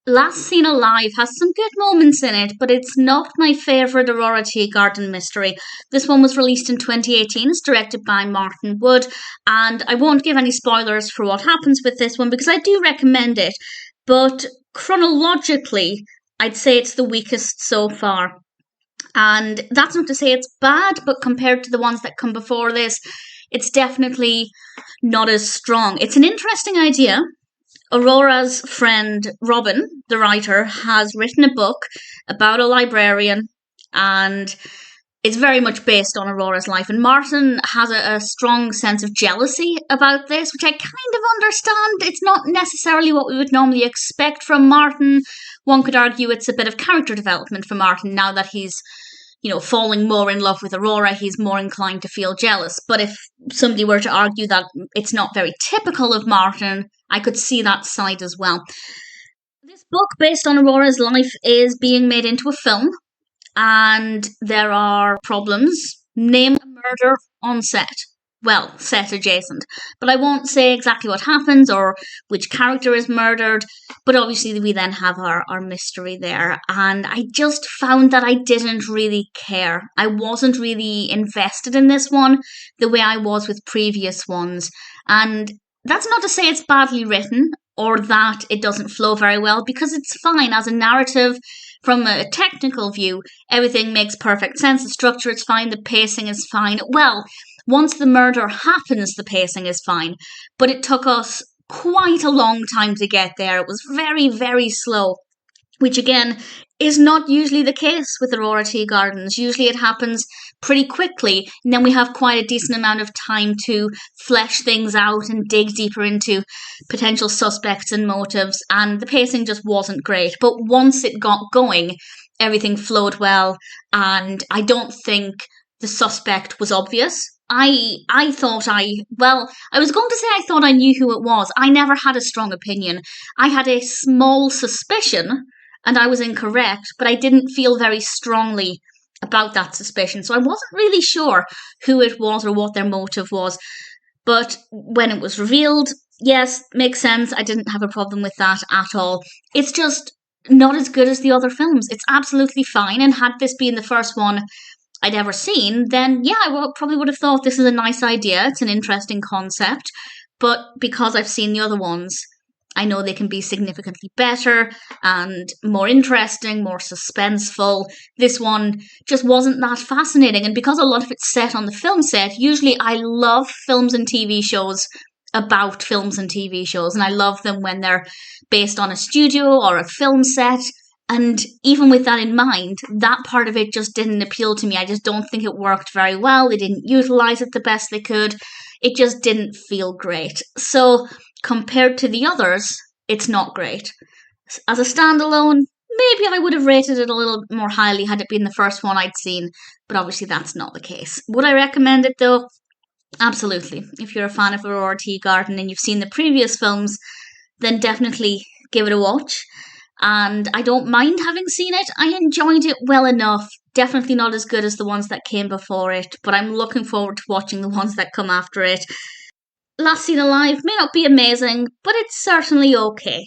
Last Seen Alive has some good moments in it, but it's not my favourite Aurora Teagarden mystery. This one was released in 2018. It's directed by Martin Wood, and I won't give any spoilers for what happens with this one because I do recommend it. But chronologically, I'd say it's the weakest so far. And that's not to say it's bad, but compared to the ones that come before this, it's definitely not as strong. It's an interesting idea. Aurora's friend Robin, the writer, has written a book about a librarian, and it's very much based on Aurora's life. And Martin has a strong sense of jealousy about this, which I kind of understand. It's not necessarily what we would normally expect from Martin. One could argue it's a bit of character development for Martin now that he's falling more in love with Aurora, he's more inclined to feel jealous. But if somebody were to argue that it's not very typical of Martin, I could see that side as well. This book, based on Aurora's life, is being made into a film, and there are problems. Name a murder on set. Well, set adjacent. But I won't say exactly what happens or which character is murdered, but obviously we then have our mystery there. And I just found that I didn't really care. I wasn't really invested in this one the way I was with previous ones. And that's not to say it's badly written or that it doesn't flow very well, because it's fine as a narrative. From a technical view, everything makes perfect sense. The structure is fine, the pacing is fine. Well, once the murder happens, the pacing is fine. But it took us quite a long time to get there. It was very, very slow, which again is not usually the case with Aurora Teagardens. Usually it happens pretty quickly, and then we have quite a decent amount of time to flesh things out and dig deeper into potential suspects and motives, and the pacing just wasn't great. But once it got going, everything flowed well, and I don't think the suspect was obvious. I thought I was going to say I thought I knew who it was. I never had a strong opinion. I had a small suspicion, and I was incorrect, but I didn't feel very strongly about that suspicion. So I wasn't really sure who it was or what their motive was. But when it was revealed, yes, makes sense. I didn't have a problem with that at all. It's just not as good as the other films. It's absolutely fine, and had this been the first one I'd ever seen, then yeah, I probably would have thought this is a nice idea. It's an interesting concept. But because I've seen the other ones, I know they can be significantly better and more interesting, more suspenseful. This one just wasn't that fascinating. And because a lot of it's set on the film set, usually I love films and TV shows about films and TV shows. And I love them when they're based on a studio or a film set. And even with that in mind, that part of it just didn't appeal to me. I just don't think it worked very well. They didn't utilise it the best they could. It just didn't feel great. So compared to the others, it's not great. As a standalone, maybe I would have rated it a little more highly had it been the first one I'd seen, but obviously that's not the case. Would I recommend it though? Absolutely. If you're a fan of Aurora Teagarden and you've seen the previous films, then definitely give it a watch. And I don't mind having seen it. I enjoyed it well enough. Definitely not as good as the ones that came before it, but I'm looking forward to watching the ones that come after it. Last Seen Alive may not be amazing, but it's certainly okay.